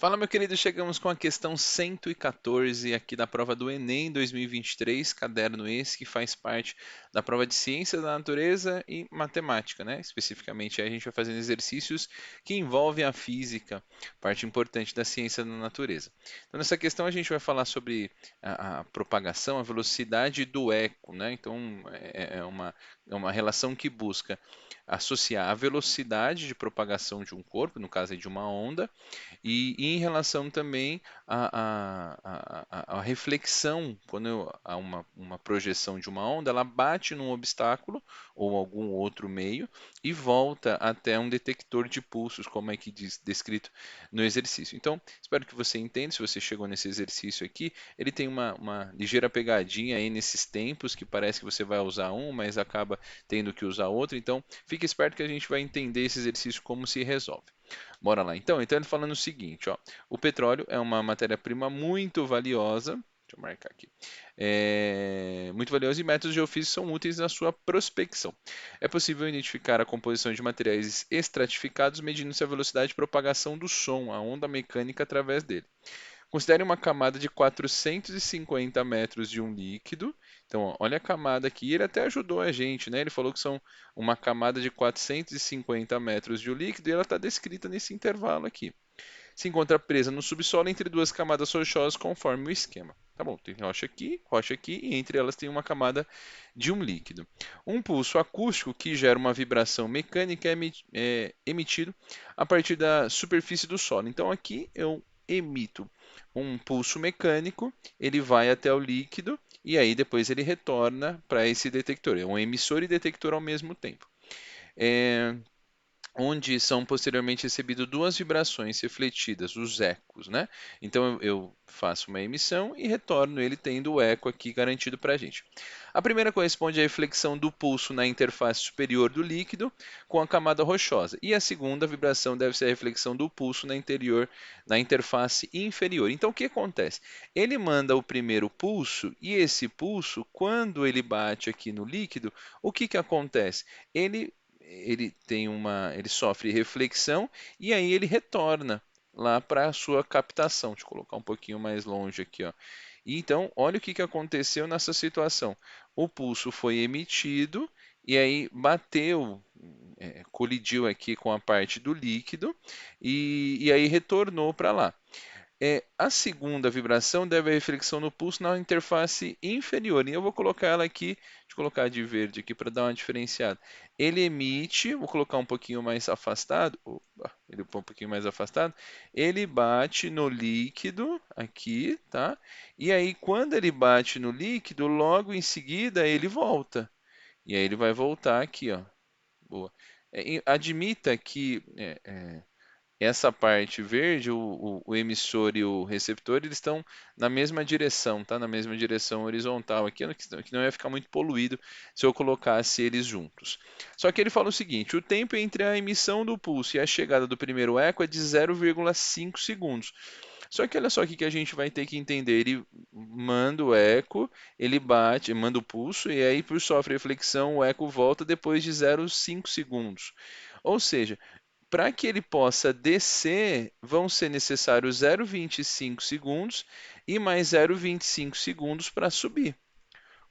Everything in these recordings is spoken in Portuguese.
Fala, meu querido, chegamos com a questão 114 aqui da prova do Enem 2023, caderno esse que faz parte da prova de Ciência da Natureza e Matemática, né? Especificamente, aí a gente vai fazendo exercícios que envolvem a física, parte importante da ciência da natureza. Então, nessa questão a gente vai falar sobre a propagação, a velocidade do eco, né? Então, é uma relação que busca associar a velocidade de propagação de um corpo, no caso aí de uma onda, e em relação também à reflexão, quando há uma projeção de uma onda, ela bate num obstáculo ou algum outro meio e volta até um detector de pulsos, como é que diz, descrito no exercício. Então, espero que você entenda, se você chegou nesse exercício aqui, ele tem uma ligeira pegadinha aí nesses tempos, que parece que você vai usar um, mas acaba tendo que usar outro. Então, fique esperto que a gente vai entender esse exercício como se resolve. Bora lá. Então ele falando o seguinte, ó. O petróleo é uma matéria-prima muito valiosa. Deixa eu marcar aqui. Muito valiosa e métodos geofísicos são úteis na sua prospecção. É possível identificar a composição de materiais estratificados medindo-se a velocidade de propagação do som, a onda mecânica através dele. Considere uma camada de 450 metros de um líquido. Então, ó, olha a camada aqui. Ele até ajudou a gente, né? Ele falou que são uma camada de 450 metros de um líquido e ela está descrita nesse intervalo aqui. Se encontra presa no subsolo entre duas camadas rochosas conforme o esquema. Tá bom, tem rocha aqui e entre elas tem uma camada de um líquido. Um pulso acústico que gera uma vibração mecânica é emitido a partir da superfície do solo. Então aqui eu emito um pulso mecânico, ele vai até o líquido e aí depois ele retorna para esse detector. É um emissor e detector ao mesmo tempo. É, onde são posteriormente recebidas duas vibrações refletidas, os ecos, né? Então eu faço uma emissão e retorno ele tendo o eco aqui garantido para a gente. A primeira corresponde à reflexão do pulso na interface superior do líquido com a camada rochosa, e a segunda vibração deve ser a reflexão do pulso na interface inferior. Então o que acontece? Ele manda o primeiro pulso e esse pulso, quando ele bate aqui no líquido, o que acontece? Ele sofre reflexão e aí ele retorna lá para a sua captação. Deixa eu colocar um pouquinho mais longe aqui, ó. E então, olha o que aconteceu nessa situação. O pulso foi emitido e aí bateu, colidiu aqui com a parte do líquido e aí retornou para lá. A segunda vibração deve a reflexão no pulso na interface inferior. E eu vou colocar ela aqui, deixa eu colocar de verde aqui para dar uma diferenciada. Ele emite, vou colocar um pouquinho mais afastado, opa, ele um pouquinho mais afastado, ele bate no líquido aqui, tá? E aí quando ele bate no líquido, logo em seguida ele volta. E aí ele vai voltar aqui, ó. Boa. Admita que essa parte verde, o emissor e o receptor, eles estão na mesma direção, tá? Na mesma direção horizontal aqui, que não ia ficar muito poluído se eu colocasse eles juntos. Só que ele fala o seguinte: o tempo entre a emissão do pulso e a chegada do primeiro eco é de 0,5 segundos. Só que olha só o que a gente vai ter que entender. Ele manda o eco, ele bate, manda o pulso, e aí, por sofre reflexão, o eco volta depois de 0,5 segundos. Ou seja, para que ele possa descer, vão ser necessários 0,25 segundos e mais 0,25 segundos para subir.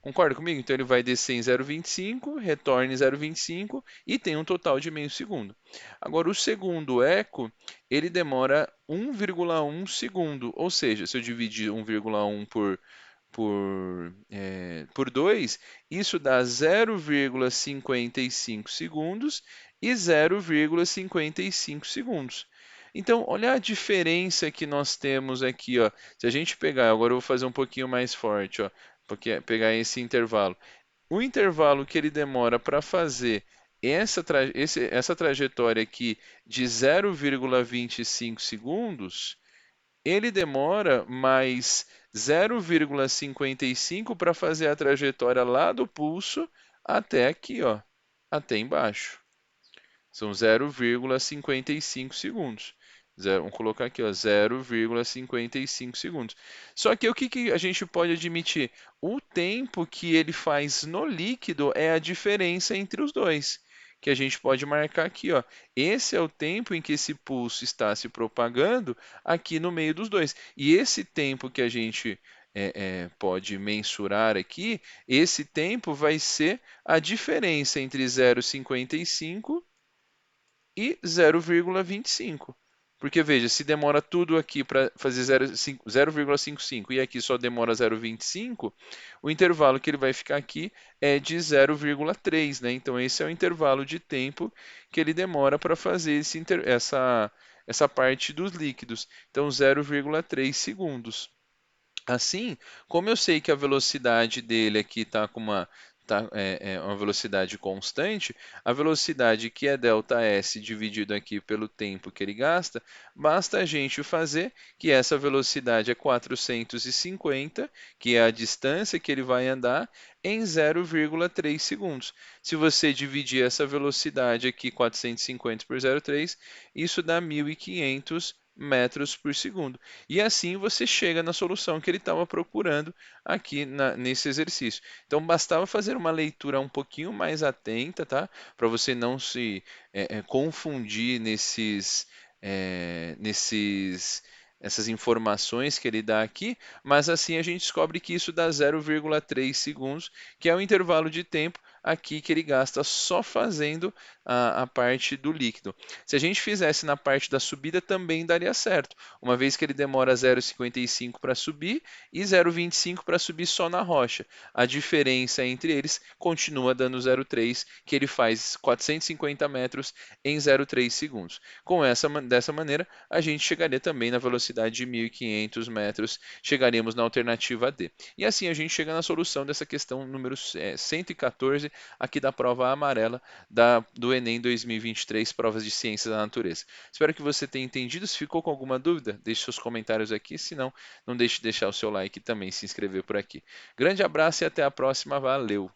Concorda comigo? Então ele vai descer em 0,25, retorna em 0,25 e tem um total de meio segundo. Agora, o segundo eco, ele demora 1,1 segundo, ou seja, se eu dividir 1,1 por 2, isso dá 0,55 segundos e 0,55 segundos. Então, olha a diferença que nós temos aqui, ó. Se a gente pegar, agora eu vou fazer um pouquinho mais forte, ó, porque pegar esse intervalo. O intervalo que ele demora para fazer essa trajetória aqui de 0,25 segundos, ele demora mais 0,55 para fazer a trajetória lá do pulso até aqui, ó, até embaixo. São 0,55 segundos. Vamos colocar aqui, ó, 0,55 segundos. Só que o que a gente pode admitir? O tempo que ele faz no líquido é a diferença entre os dois. que a gente pode marcar aqui, ó. Esse é o tempo em que esse pulso está se propagando aqui no meio dos dois. E esse tempo que a gente pode mensurar aqui, esse tempo vai ser a diferença entre 0,55 e 0,25. Porque veja, se demora tudo aqui para fazer 0,55 e aqui só demora 0,25, o intervalo que ele vai ficar aqui é de 0,3, né? Então esse é o intervalo de tempo que ele demora para fazer essa parte dos líquidos. Então 0,3 segundos. Assim, como eu sei que a velocidade dele aqui está com uma velocidade constante, a velocidade que é ΔS dividido aqui pelo tempo que ele gasta, basta a gente fazer que essa velocidade é 450, que é a distância que ele vai andar, em 0,3 segundos. Se você dividir essa velocidade aqui, 450 por 0,3, isso dá 1.500 metros por segundo. E assim você chega na solução que ele estava procurando aqui nesse exercício. Então bastava fazer uma leitura um pouquinho mais atenta, tá? Para você não se confundir essas informações que ele dá aqui, mas assim a gente descobre que isso dá 0,3 segundos, que é o intervalo de tempo aqui que ele gasta só fazendo a parte do líquido. Se a gente fizesse na parte da subida, também daria certo, uma vez que ele demora 0,55 para subir e 0,25 para subir só na rocha. A diferença entre eles continua dando 0,3, que ele faz 450 metros em 0,3 segundos. Dessa maneira, a gente chegaria também na velocidade de 1.500 metros, chegaríamos na alternativa D. E assim a gente chega na solução dessa questão número 114, aqui da prova amarela do Enem 2023, provas de ciências da natureza. Espero que você tenha entendido. Se ficou com alguma dúvida, deixe seus comentários aqui. Se não, não deixe de deixar o seu like e também se inscrever por aqui. Grande abraço e até a próxima. Valeu!